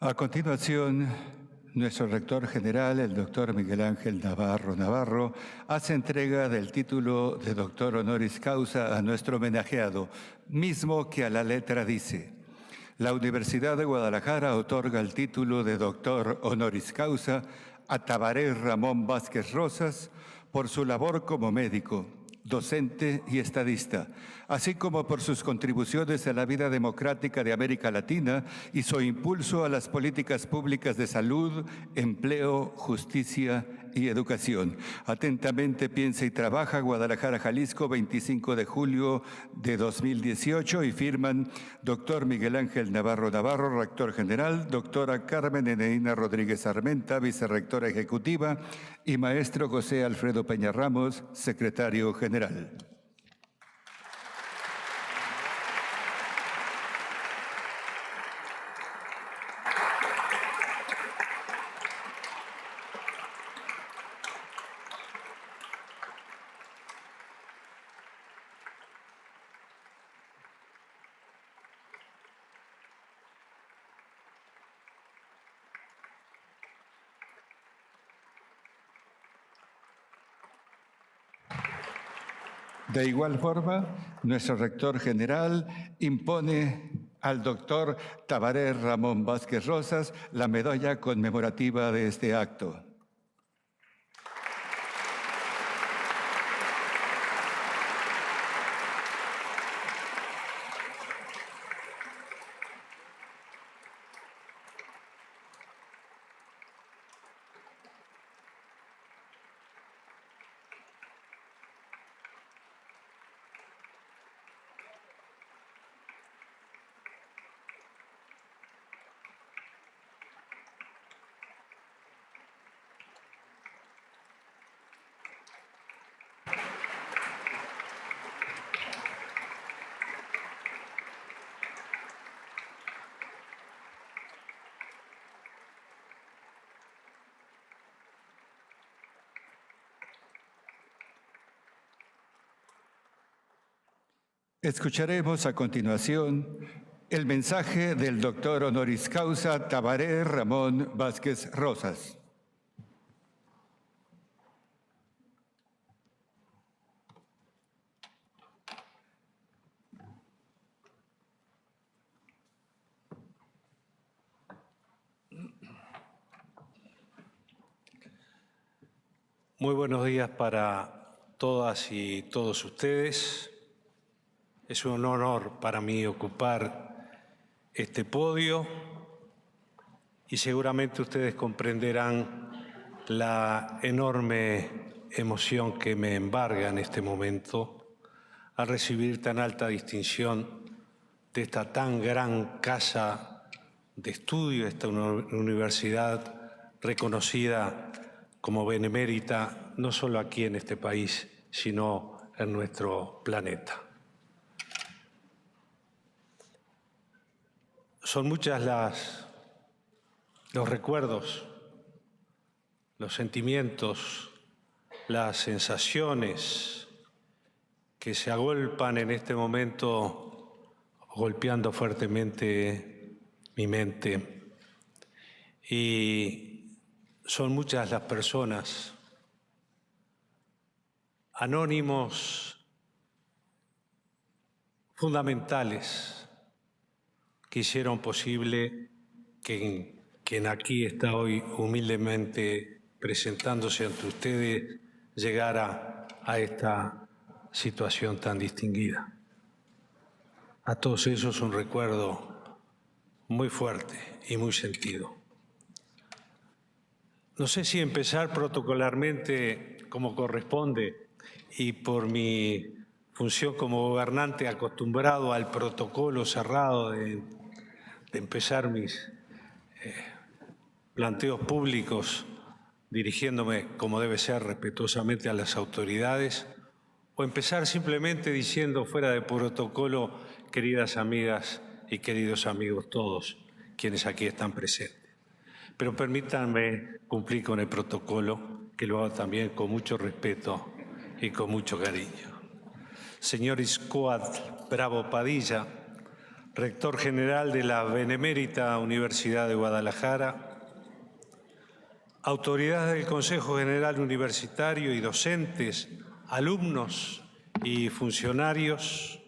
A continuación, nuestro rector general, el doctor Miguel Ángel Navarro, hace entrega del título de doctor honoris causa a nuestro homenajeado, mismo que a la letra dice: la Universidad de Guadalajara otorga el título de doctor honoris causa a Tabaré Ramón Vázquez Rosas por su labor como médico, docente y estadista, así como por sus contribuciones a la vida democrática de América Latina y su impulso a las políticas públicas de salud, empleo, justicia y educación. Atentamente piensa y trabaja, Guadalajara, Jalisco, 25 de julio de 2018, y firman doctor Miguel Ángel Navarro, rector general, doctora Carmen Eneina Rodríguez Armenta, vicerrectora ejecutiva, y maestro José Alfredo Peña Ramos, secretario general. De igual forma, nuestro rector general impone al doctor Tabaré Ramón Vázquez Rosas la medalla conmemorativa de este acto. Escucharemos a continuación el mensaje del doctor honoris causa Tabaré Ramón Vázquez Rosas. Muy buenos días para todas y todos ustedes. Es un honor para mí ocupar este podio y seguramente ustedes comprenderán la enorme emoción que me embarga en este momento al recibir tan alta distinción de esta tan gran casa de estudio, esta universidad reconocida como benemérita no solo aquí en este país, sino en nuestro planeta. Son muchas los recuerdos, los sentimientos, las sensaciones que se agolpan en este momento, golpeando fuertemente mi mente. Y son muchas las personas, anónimos, fundamentales, que hicieron posible que quien aquí está hoy humildemente presentándose ante ustedes llegara a esta situación tan distinguida. A todos ellos un recuerdo muy fuerte y muy sentido. No sé si empezar protocolarmente como corresponde y por mi función como gobernante acostumbrado al protocolo cerrado de empezar mis planteos públicos dirigiéndome, como debe ser, respetuosamente a las autoridades, o empezar simplemente diciendo fuera de protocolo, queridas amigas y queridos amigos todos, quienes aquí están presentes. Pero permítanme cumplir con el protocolo, que lo hago también con mucho respeto y con mucho cariño. Señor Iscoat Bravo Padilla, rector general de la Benemérita Universidad de Guadalajara, autoridades del Consejo General Universitario y docentes, alumnos y funcionarios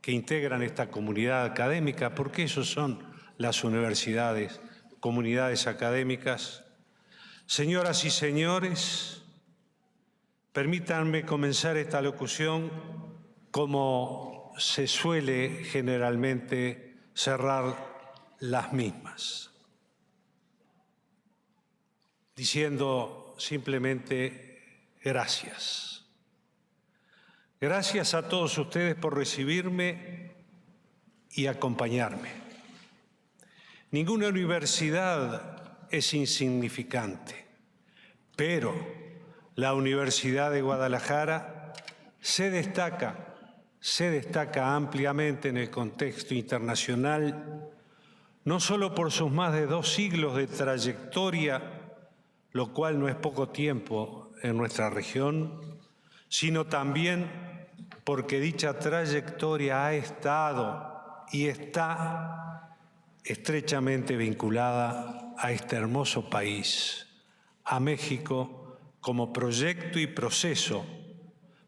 que integran esta comunidad académica, porque esos son las universidades, comunidades académicas. Señoras y señores, permítanme comenzar esta locución como se suele generalmente cerrar las mismas, diciendo simplemente gracias. Gracias a todos ustedes por recibirme y acompañarme. Ninguna universidad es insignificante, pero la Universidad de Guadalajara se destaca ampliamente en el contexto internacional, no solo por sus más de 2 siglos de trayectoria, lo cual no es poco tiempo en nuestra región, sino también porque dicha trayectoria ha estado y está estrechamente vinculada a este hermoso país, a México, como proyecto y proceso,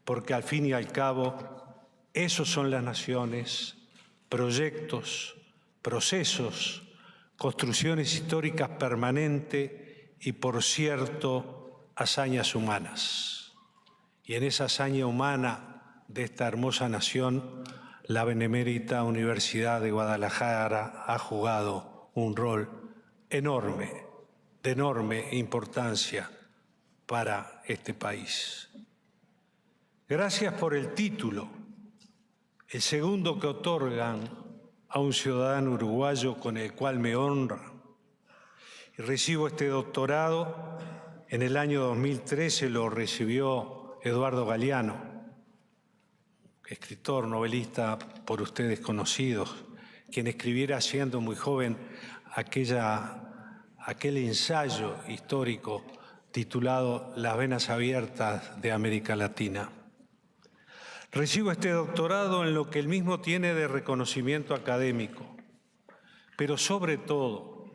porque al fin y al cabo, esos son las naciones, proyectos, procesos, construcciones históricas permanentes y, por cierto, hazañas humanas. Y en esa hazaña humana de esta hermosa nación, la Benemérita Universidad de Guadalajara ha jugado un rol enorme, de enorme importancia para este país. Gracias por el título, el segundo que otorgan a un ciudadano uruguayo con el cual me honra. Y recibo este doctorado, en el año 2013 lo recibió Eduardo Galeano, escritor, novelista por ustedes conocidos, quien escribiera siendo muy joven aquel ensayo histórico titulado Las venas abiertas de América Latina. Recibo este doctorado en lo que él mismo tiene de reconocimiento académico, pero sobre todo,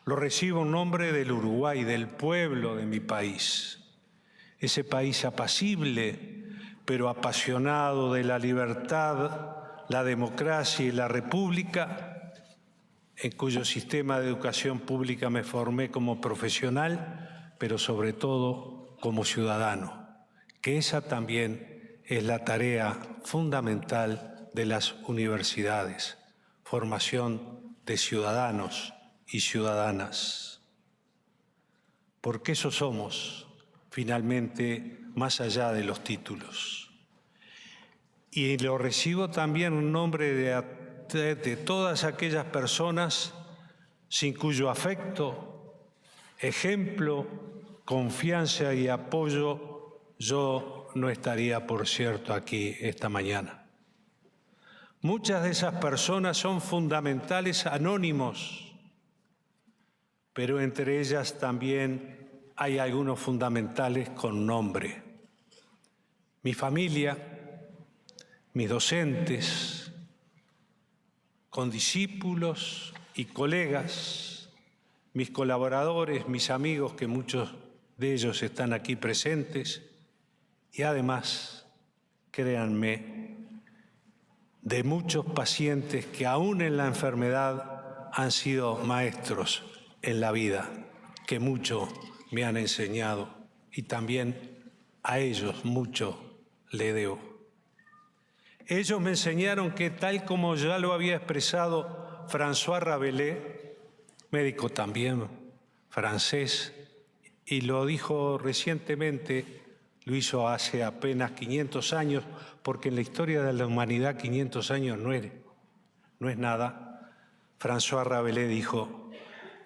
lo recibo en nombre del Uruguay, del pueblo de mi país. Ese país apacible, pero apasionado de la libertad, la democracia y la república, en cuyo sistema de educación pública me formé como profesional, pero sobre todo como ciudadano, que esa también es la tarea fundamental de las universidades, formación de ciudadanos y ciudadanas. Porque eso somos, finalmente, más allá de los títulos. Y lo recibo también en nombre de todas aquellas personas sin cuyo afecto, ejemplo, confianza y apoyo yo no estaría, por cierto, aquí esta mañana. Muchas de esas personas son fundamentales anónimos, pero entre ellas también hay algunos fundamentales con nombre. Mi familia, mis docentes, condiscípulos y colegas, mis colaboradores, mis amigos, que muchos de ellos están aquí presentes, y además, créanme, de muchos pacientes que aún en la enfermedad han sido maestros en la vida, que mucho me han enseñado y también a ellos mucho le debo. Ellos me enseñaron que, tal como ya lo había expresado François Rabelais, médico también francés, y lo dijo recientemente, lo hizo hace apenas 500 años, porque en la historia de la humanidad 500 años no es nada. François Rabelais dijo: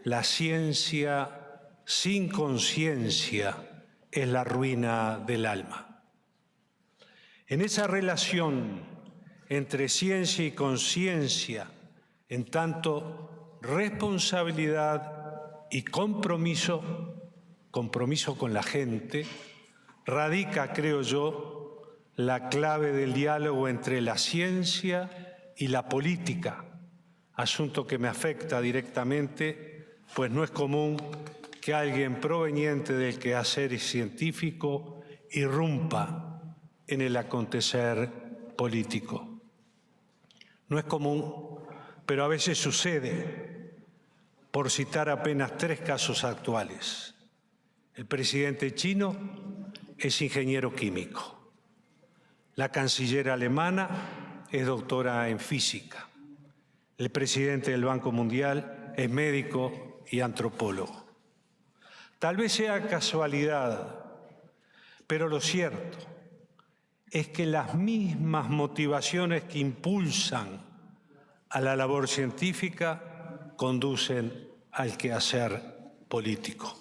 la ciencia sin conciencia es la ruina del alma. En esa relación entre ciencia y conciencia, en tanto responsabilidad y compromiso con la gente, radica, creo yo, la clave del diálogo entre la ciencia y la política, asunto que me afecta directamente, pues no es común que alguien proveniente del quehacer científico irrumpa en el acontecer político. No es común, pero a veces sucede, por citar apenas 3 casos actuales. El presidente chino es ingeniero químico. La canciller alemana es doctora en física. El presidente del Banco Mundial es médico y antropólogo. Tal vez sea casualidad, pero lo cierto es que las mismas motivaciones que impulsan a la labor científica conducen al quehacer político.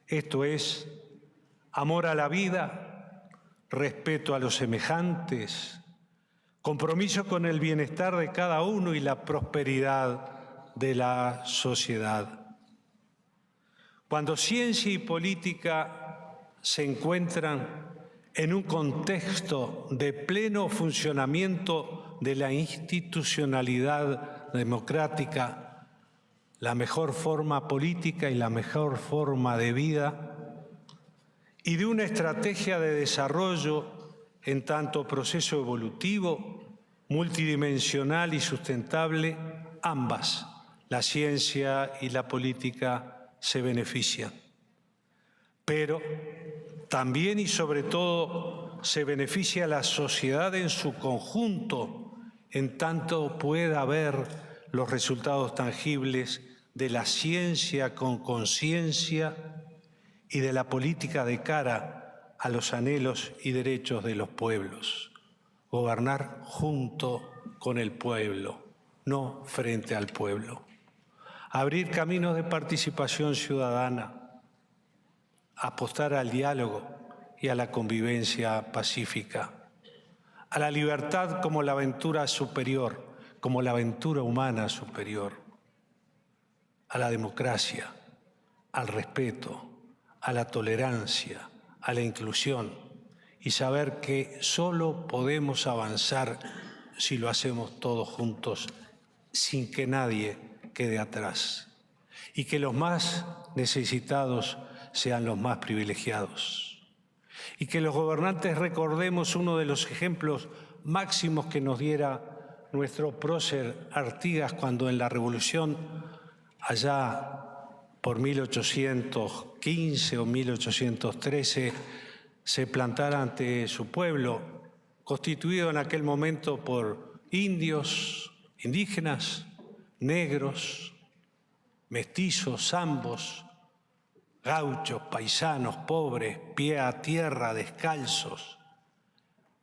Esto es amor a la vida, respeto a los semejantes, compromiso con el bienestar de cada uno y la prosperidad de la sociedad. Cuando ciencia y política se encuentran en un contexto de pleno funcionamiento de la institucionalidad democrática, la mejor forma política y la mejor forma de vida, y de una estrategia de desarrollo en tanto proceso evolutivo, multidimensional y sustentable, ambas, la ciencia y la política, se benefician. Pero también y sobre todo se beneficia a la sociedad en su conjunto, en tanto pueda ver los resultados tangibles de la ciencia con conciencia y de la política de cara a los anhelos y derechos de los pueblos. Gobernar junto con el pueblo, no frente al pueblo. Abrir caminos de participación ciudadana, apostar al diálogo y a la convivencia pacífica, a la libertad como la aventura superior, como la aventura humana superior, a la democracia, al respeto, a la tolerancia, a la inclusión, y saber que solo podemos avanzar si lo hacemos todos juntos, sin que nadie quede atrás, y que los más necesitados sean los más privilegiados, y que los gobernantes recordemos uno de los ejemplos máximos que nos diera nuestro prócer Artigas cuando en la Revolución, allá por 1815 o 1813, se plantara ante su pueblo, constituido en aquel momento por indios, indígenas, negros, mestizos, zambos, gauchos, paisanos, pobres, pie a tierra, descalzos,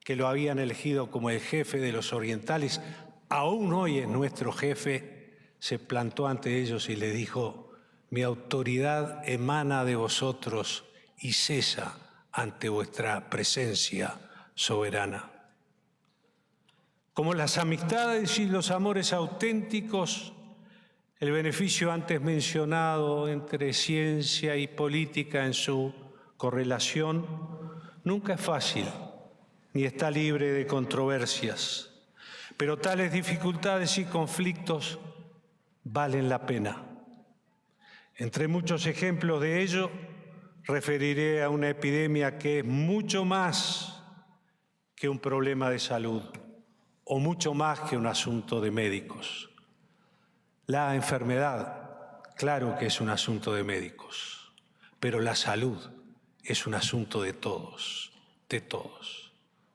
que lo habían elegido como el jefe de los orientales. Aún hoy es nuestro jefe. Se plantó ante ellos y les dijo: mi autoridad emana de vosotros y cesa ante vuestra presencia soberana. Como las amistades y los amores auténticos, el beneficio antes mencionado entre ciencia y política en su correlación nunca es fácil ni está libre de controversias, pero tales dificultades y conflictos valen la pena. Entre muchos ejemplos de ello, referiré a una epidemia que es mucho más que un problema de salud o mucho más que un asunto de médicos. La enfermedad, claro que es un asunto de médicos, pero la salud es un asunto de todos,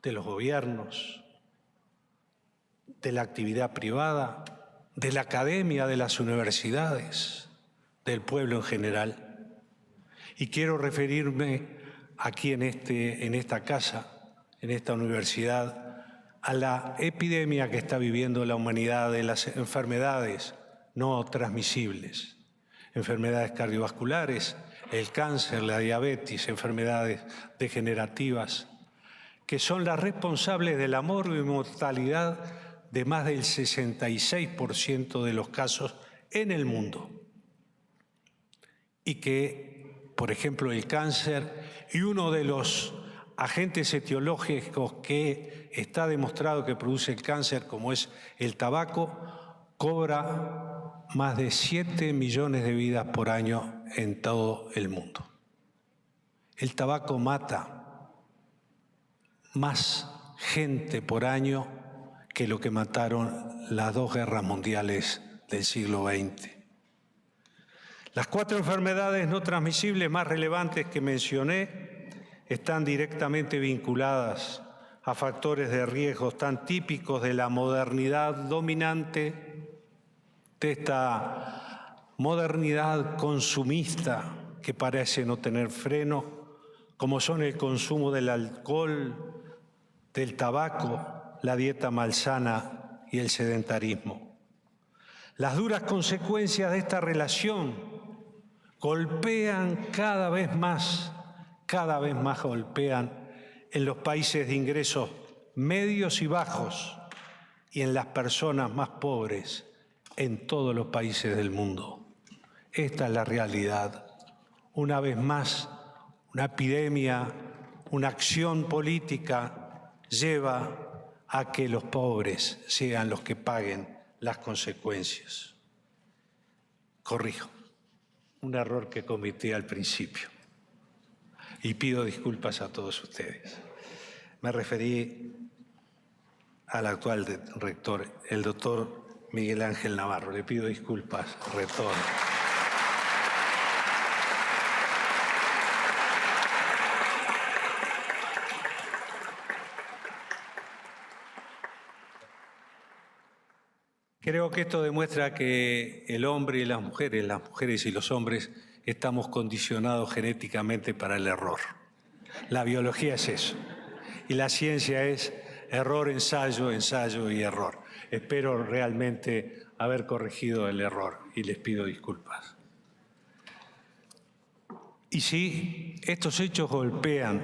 de los gobiernos, de la actividad privada, de la academia, de las universidades, del pueblo en general. Y quiero referirme aquí en esta casa, en esta universidad, a la epidemia que está viviendo la humanidad de las enfermedades no transmisibles, enfermedades cardiovasculares, el cáncer, la diabetes, enfermedades degenerativas, que son las responsables de la mortalidad de más del 66% de los casos en el mundo. Y que, por ejemplo, el cáncer y uno de los agentes etiológicos que está demostrado que produce el cáncer, como es el tabaco, cobra más de 7 millones de vidas por año en todo el mundo. El tabaco mata más gente por año que lo que mataron las 2 guerras mundiales del siglo XX. Las 4 enfermedades no transmisibles más relevantes que mencioné están directamente vinculadas a factores de riesgo tan típicos de la modernidad dominante, de esta modernidad consumista que parece no tener freno, como son el consumo del alcohol, del tabaco, la dieta malsana y el sedentarismo. Las duras consecuencias de esta relación golpean cada vez más golpean en los países de ingresos medios y bajos y en las personas más pobres en todos los países del mundo. Esta es la realidad. Una vez más, una epidemia, una acción política lleva a que los pobres sean los que paguen las consecuencias. Corrijo, un error que cometí al principio y pido disculpas a todos ustedes. Me referí al actual rector, el doctor Miguel Ángel Navarro. Le pido disculpas, rector. Creo que esto demuestra que el hombre y las mujeres y los hombres estamos condicionados genéticamente para el error. La biología es eso. Y la ciencia es error, ensayo, ensayo y error. Espero realmente haber corregido el error y les pido disculpas. Y sí, estos hechos golpean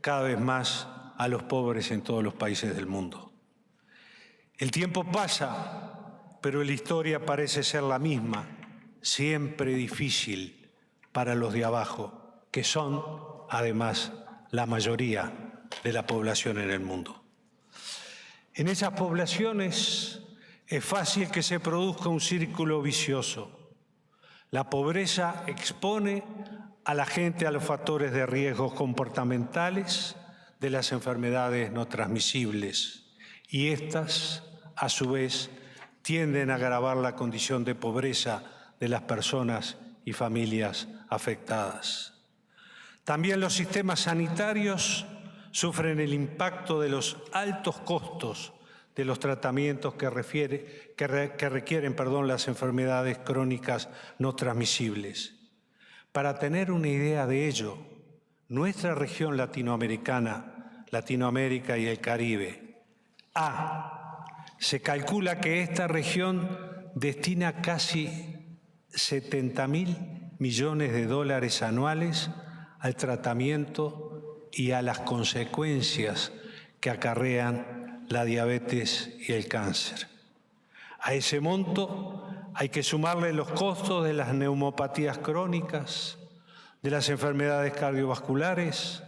cada vez más a los pobres en todos los países del mundo. El tiempo pasa, pero la historia parece ser la misma, siempre difícil para los de abajo, que son, además, la mayoría de la población en el mundo. En esas poblaciones es fácil que se produzca un círculo vicioso. La pobreza expone a la gente a los factores de riesgos comportamentales de las enfermedades no transmisibles y estas, a su vez, tienden a agravar la condición de pobreza de las personas y familias afectadas. También los sistemas sanitarios sufren el impacto de los altos costos de los tratamientos que requieren las enfermedades crónicas no transmisibles. Para tener una idea de ello, nuestra región latinoamericana, Latinoamérica y el Caribe, se calcula que esta región destina casi 70.000 millones de dólares anuales al tratamiento y a las consecuencias que acarrean la diabetes y el cáncer. A ese monto hay que sumarle los costos de las neumopatías crónicas, de las enfermedades cardiovasculares,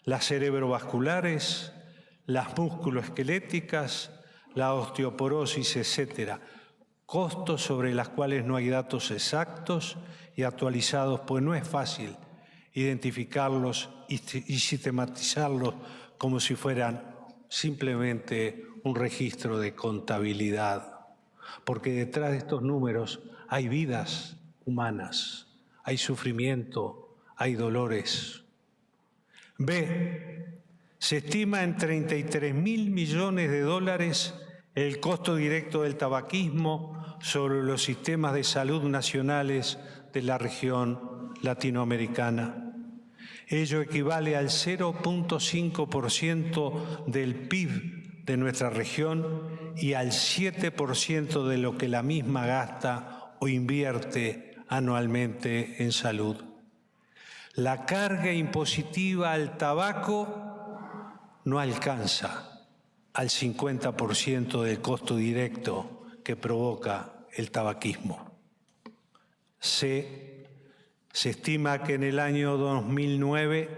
las cerebrovasculares, las musculoesqueléticas, la osteoporosis, etc. Costos sobre los cuales no hay datos exactos y actualizados, pues no es fácil identificarlos y sistematizarlos como si fueran simplemente un registro de contabilidad. Porque detrás de estos números hay vidas humanas, hay sufrimiento, hay dolores. Se estima en 33.000 millones de dólares el costo directo del tabaquismo sobre los sistemas de salud nacionales de la región latinoamericana. Ello equivale al 0.5% del PIB de nuestra región y al 7% de lo que la misma gasta o invierte anualmente en salud. La carga impositiva al tabaco no alcanza al 50% del costo directo que provoca el tabaquismo. Se estima que en el año 2009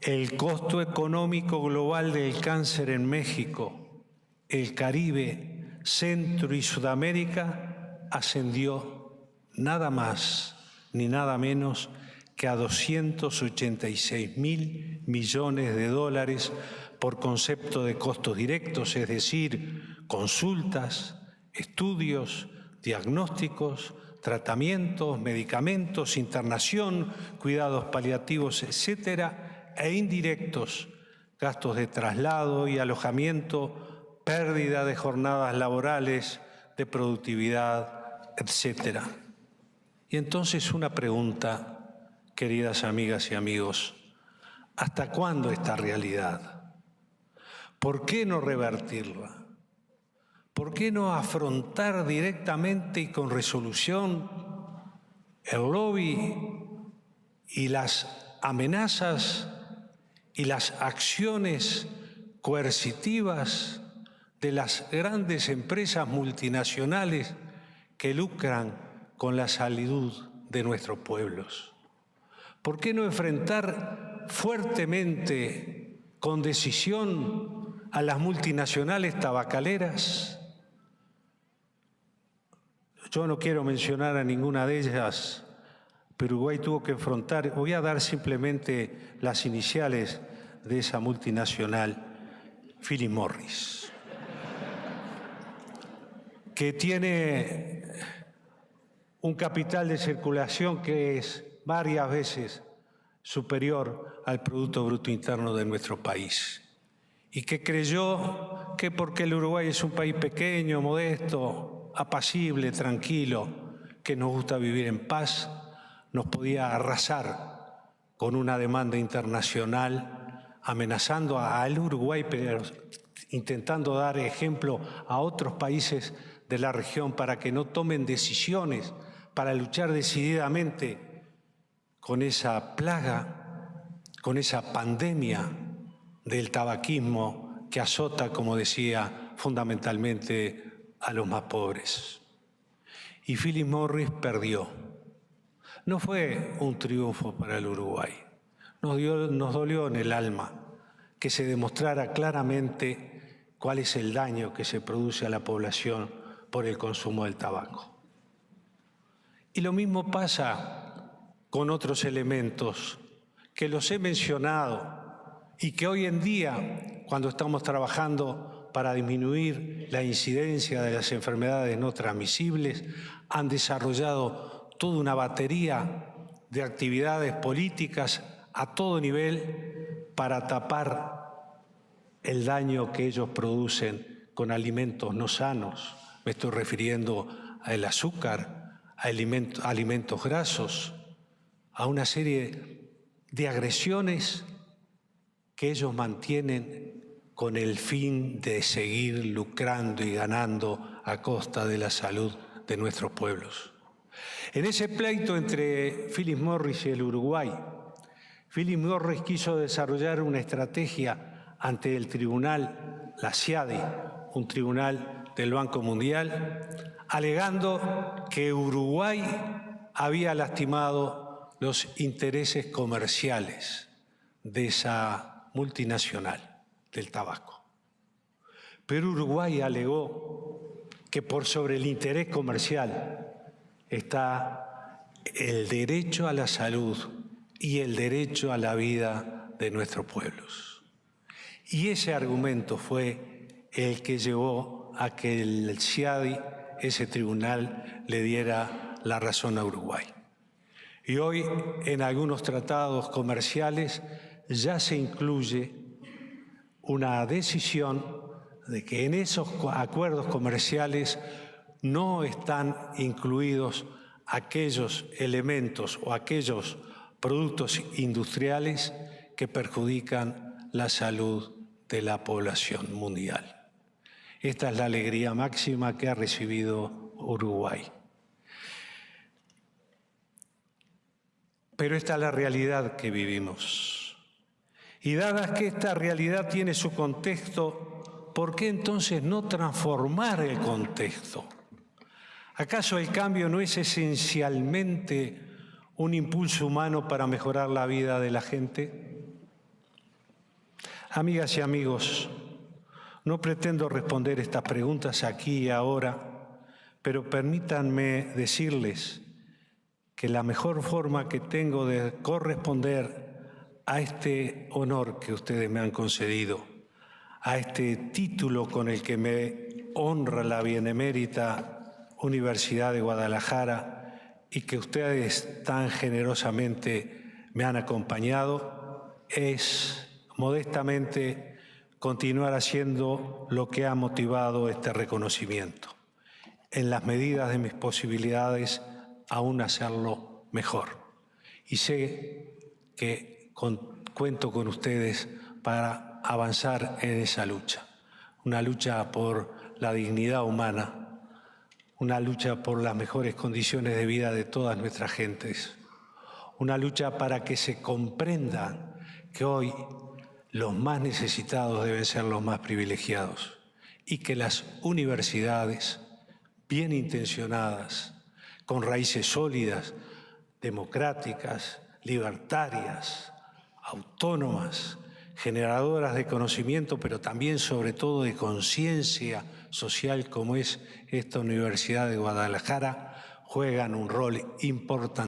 el costo económico global del cáncer en México, el Caribe, Centro y Sudamérica ascendió nada más ni nada menos que a 286.000 millones de dólares por concepto de costos directos, es decir, consultas, estudios, diagnósticos, tratamientos, medicamentos, internación, cuidados paliativos, etcétera, e indirectos, gastos de traslado y alojamiento, pérdida de jornadas laborales, de productividad, etcétera. Y entonces una pregunta, queridas amigas y amigos, ¿hasta cuándo esta realidad? ¿Por qué no revertirla? ¿Por qué no afrontar directamente y con resolución el lobby y las amenazas y las acciones coercitivas de las grandes empresas multinacionales que lucran con la salud de nuestros pueblos? ¿Por qué no enfrentar fuertemente, con decisión, a las multinacionales tabacaleras? Yo no quiero mencionar a ninguna de ellas, pero Uruguay tuvo que enfrentar, voy a dar simplemente las iniciales de esa multinacional, Philip Morris, que tiene un capital de circulación que es varias veces superior al Producto Bruto Interno de nuestro país, y que creyó que porque el Uruguay es un país pequeño, modesto, apacible, tranquilo, que nos gusta vivir en paz, nos podía arrasar con una demanda internacional, amenazando al Uruguay, pero intentando dar ejemplo a otros países de la región para que no tomen decisiones para luchar decididamente con esa plaga, con esa pandemia del tabaquismo que azota, como decía, fundamentalmente a los más pobres. Y Philip Morris perdió. No fue un triunfo para el Uruguay. Nos dolió en el alma que se demostrara claramente cuál es el daño que se produce a la población por el consumo del tabaco. Y lo mismo pasa con otros elementos que los he mencionado y que hoy en día, cuando estamos trabajando para disminuir la incidencia de las enfermedades no transmisibles, han desarrollado toda una batería de actividades políticas a todo nivel para tapar el daño que ellos producen con alimentos no sanos. Me estoy refiriendo al azúcar, a alimentos grasos, a una serie de agresiones que ellos mantienen con el fin de seguir lucrando y ganando a costa de la salud de nuestros pueblos. En ese pleito entre Philip Morris y el Uruguay, Philip Morris quiso desarrollar una estrategia ante el tribunal, la CIADI, un tribunal del Banco Mundial, alegando que Uruguay había lastimado los intereses comerciales de esa multinacional del tabaco. Pero Uruguay alegó que por sobre el interés comercial está el derecho a la salud y el derecho a la vida de nuestros pueblos. Y ese argumento fue el que llevó a que el CIADI, ese tribunal, le diera la razón a Uruguay. Y hoy en algunos tratados comerciales ya se incluye una decisión de que en esos acuerdos comerciales no están incluidos aquellos elementos o aquellos productos industriales que perjudican la salud de la población mundial. Esta es la alegría máxima que ha recibido Uruguay. Pero esta es la realidad que vivimos. Y dada que esta realidad tiene su contexto, ¿por qué entonces no transformar el contexto? ¿Acaso el cambio no es esencialmente un impulso humano para mejorar la vida de la gente? Amigas y amigos, no pretendo responder estas preguntas aquí y ahora, pero permítanme decirles que la mejor forma que tengo de corresponder a este honor que ustedes me han concedido, a este título con el que me honra la Benemérita Universidad de Guadalajara y que ustedes tan generosamente me han acompañado, es modestamente continuar haciendo lo que ha motivado este reconocimiento. En las medidas de mis posibilidades, aún hacerlo mejor. Y sé que cuento con ustedes para avanzar en esa lucha. Una lucha por la dignidad humana, una lucha por las mejores condiciones de vida de todas nuestras gentes, una lucha para que se comprenda que hoy los más necesitados deben ser los más privilegiados y que las universidades, bien intencionadas, con raíces sólidas, democráticas, libertarias, autónomas, generadoras de conocimiento, pero también, sobre todo, de conciencia social, como es esta Universidad de Guadalajara, juegan un rol importante.